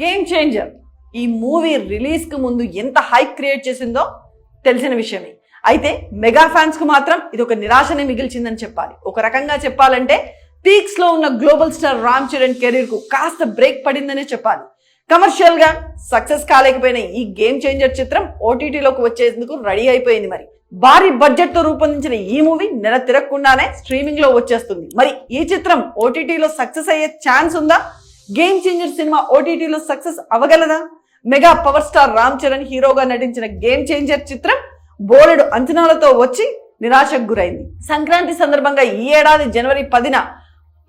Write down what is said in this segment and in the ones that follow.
Game changer ఈ movie release కు ముందు ఎంత హైప్ క్రియేట్ చేసిందో తెలిసిన విషయమే. అయితే మెగా ఫ్యాన్స్ కు మాత్రం ఇది ఒక నిరాశనే మిగిల్చిందని చెప్పాలి. ఒక రకంగా చెప్పాలంటే పీక్స్ లో ఉన్న global star Ram Charan career కు కాస్త బ్రేక్ పడిందనే చెప్పాలి. కమర్షియల్ గా సక్సెస్ కాలేకపోయిన ఈ గేమ్ చేంజర్ చిత్రం ఓటీటీలోకి వచ్చేందుకు రెడీ అయిపోయింది. మరి భారీ బడ్జెట్ తో రూపొందించిన ఈ మూవీ నెల తిరగకుండానే స్ట్రీమింగ్ లో వచ్చేస్తుంది. మరి ఈ చిత్రం ఓటీటీలో సక్సెస్ అయ్యే ఛాన్స్ ఉందా? గేమ్ చేంజర్ సినిమా ఓటీటీలో సక్సెస్ అవగలదా? Mega power star Ram Charan హీరోగా నటించిన గేమ్ చేంజర్ చిత్రం బోలెడు అంచనాలతో వచ్చి నిరాశకు గురైంది. సంక్రాంతి సందర్భంగా ఈ ఏడాది జనవరి 10న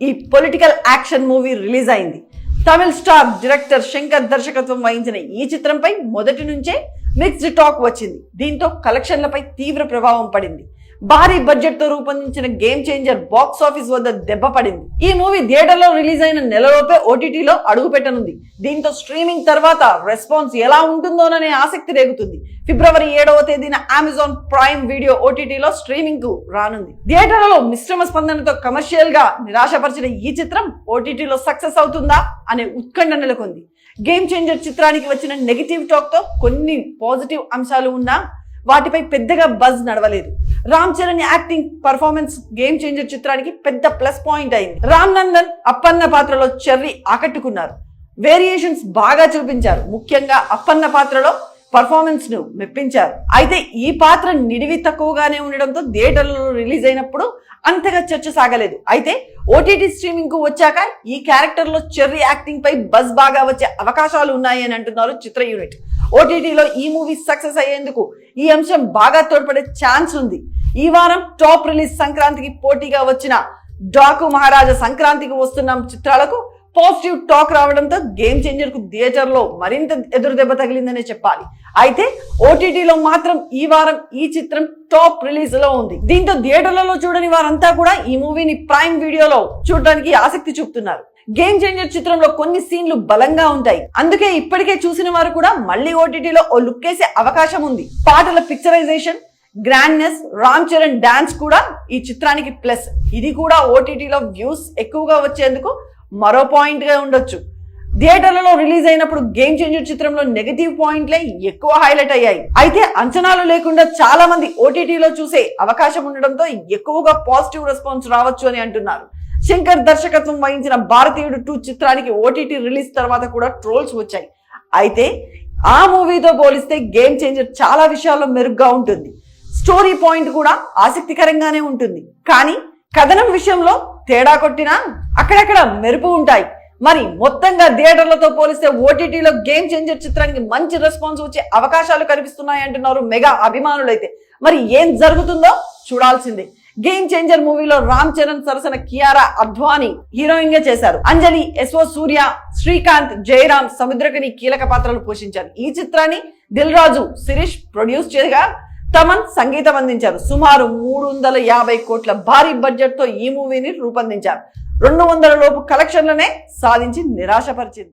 ఈ పొలిటికల్ యాక్షన్ మూవీ రిలీజ్ అయింది. తమిళ్ స్టార్ డైరెక్టర్ శంకర్ దర్శకత్వం వహించిన ఈ చిత్రంపై మొదటి నుంచే మిక్స్డ్ టాక్ వచ్చింది. దీంతో కలెక్షన్లపై తీవ్ర ప్రభావం పడింది. భారీ బడ్జెట్ తో రూపొందించిన గేమ్ చేంజర్ బాక్స్ ఆఫీస్ వద్ద దెబ్బ పడింది. ఈ మూవీ థియేటర్లో రిలీజ్ అయిన నెలలోపే ఓటీటీలో అడుగు పెట్టనుంది. దీంతో స్ట్రీమింగ్ తర్వాత రెస్పాన్స్ ఎలా ఉంటుందోననే ఆసక్తి రేగుతుంది. ఫిబ్రవరి 7వ తేదీన అమెజాన్ ప్రైమ్ వీడియో ఓటీటీలో స్ట్రీమింగ్ కు రానుంది. థియేటర్లలో మిశ్రమ స్పందనతో కమర్షియల్ గా నిరాశపరిచిన ఈ చిత్రం ఓటీటీలో సక్సెస్ అవుతుందా అనే ఉత్కంఠ నెలకొంది. గేమ్ చేంజర్ చిత్రానికి వచ్చిన నెగిటివ్ టాక్ తో కొన్ని పాజిటివ్ అంశాలు ఉన్నా వాటిపై పెద్దగా బజ్ నడవలేదు. Ram Charan acting performance game changer చిత్రానికి పెద్ద ప్లస్ పాయింట్ అయింది. రామ్ నందన్ అప్పన్న పాత్రలో చెర్రీ ఆకట్టుకున్నారు. వేరియేషన్స్ బాగా చూపించారు. ముఖ్యంగా అప్పన్న పాత్రలో పర్ఫార్మెన్స్ ను మెప్పించారు. అయితే ఈ పాత్ర నిడివి తక్కువగానే ఉండడంతో థియేటర్లలో రిలీజ్ అయినప్పుడు అంతగా చర్చ సాగలేదు. అయితే ఓటీటీ స్ట్రీమింగ్ కు వచ్చాక ఈ క్యారెక్టర్ లో చెర్రీ యాక్టింగ్ పై బజ్ బాగా వచ్చే అవకాశాలు ఉన్నాయి అని అంటున్నారు చిత్ర యూనిట్. ఓటీటీలో ఈ మూవీ సక్సెస్ అయ్యేందుకు ఈ అంశం బాగా తోడ్పడే ఛాన్స్ ఉంది. ఈ వారం టాప్ రిలీజ్ సంక్రాంతికి పోటీగా వచ్చిన డాకు మహారాజా, సంక్రాంతికి వస్తున్న చిత్రాలకు పాజిటివ్ టాక్ రావడంతో గేమ్ చేంజర్ కు థియేటర్ లో మరింత ఎదురు దెబ్బ తగిలిందనే చెప్పాలి. అయితే ఓటీటీలో మాత్రం ఈ వారం ఈ చిత్రం టాప్ రిలీజ్ లో ఉంది. దీంతో థియేటర్లలో చూడని వారంతా కూడా ఈ మూవీని ప్రైమ్ వీడియోలో చూడడానికి ఆసక్తి చూపుతున్నారు. గేమ్ చేంజర్ చిత్రంలో కొన్ని సీన్లు బలంగా ఉంటాయి. అందుకే ఇప్పటికే చూసిన వారు కూడా మళ్ళీ ఓటీటీలో ఓ లుక్ వేసే అవకాశం ఉంది. పాటల picturization, grandness, Ram Charan dance కూడా ఈ చిత్రానికి ప్లస్. ఇది కూడా ఓటీటీలో వ్యూస్ ఎక్కువగా వచ్చేందుకు మరో పాయింట్ గా ఉండొచ్చు. థియేటర్లలో రిలీజ్ అయినప్పుడు గేమ్ చేంజర్ చిత్రంలో నెగటివ్ పాయింట్లే ఎక్కువ హైలైట్ అయ్యాయి. అయితే అంచనాలు లేకుండా చాలా మంది ఓటీటీలో చూసే అవకాశం ఉండడంతో ఎక్కువగా పాజిటివ్ రెస్పాన్స్ రావచ్చు అని అంటున్నారు. శంకర్ దర్శకత్వం వహించిన భారతీయుడు 2 చిత్రానికి ఓటీటీ రిలీజ్ తర్వాత కూడా ట్రోల్స్ వచ్చాయి. అయితే ఆ మూవీతో పోలిస్తే గేమ్ చేంజర్ చాలా విషయాల్లో మెరుగ్గా ఉంటుంది. స్టోరీ పాయింట్ కూడా ఆసక్తికరంగానే ఉంటుంది. కానీ కథనం విషయంలో తేడా కొట్టినా అక్కడక్కడ మెరుపు ఉంటాయి. మరి మొత్తంగా థియేటర్లతో పోలిస్తే ఓటీటీలో గేమ్ చేంజర్ చిత్రానికి మంచి రెస్పాన్స్ వచ్చే అవకాశాలు కనిపిస్తున్నాయి అంటున్నారు మెగా అభిమానులైతే. మరి ఏం జరుగుతుందో చూడాల్సిందే. గేమ్ చేంజర్ మూవీలో రామ్ చరణ్ సరసన కియారా అద్వానీ హీరోయిన్ గా చేశారు. అంజలి, ఎస్ఓ సూర్య, శ్రీకాంత్, జయరామ్, సముద్రకని కీలక పాత్రలు పోషించారు. ఈ చిత్రాన్ని దిల్ రాజు, శిరీష్ ప్రొడ్యూస్ చేయగా తమన్ సంగీతం అందించారు. సుమారు 350 కోట్ల భారీ బడ్జెట్ తో ఈ మూవీని రూపొందించారు. 200 లోపు కలెక్షన్లనే సాధించి నిరాశపరిచింది.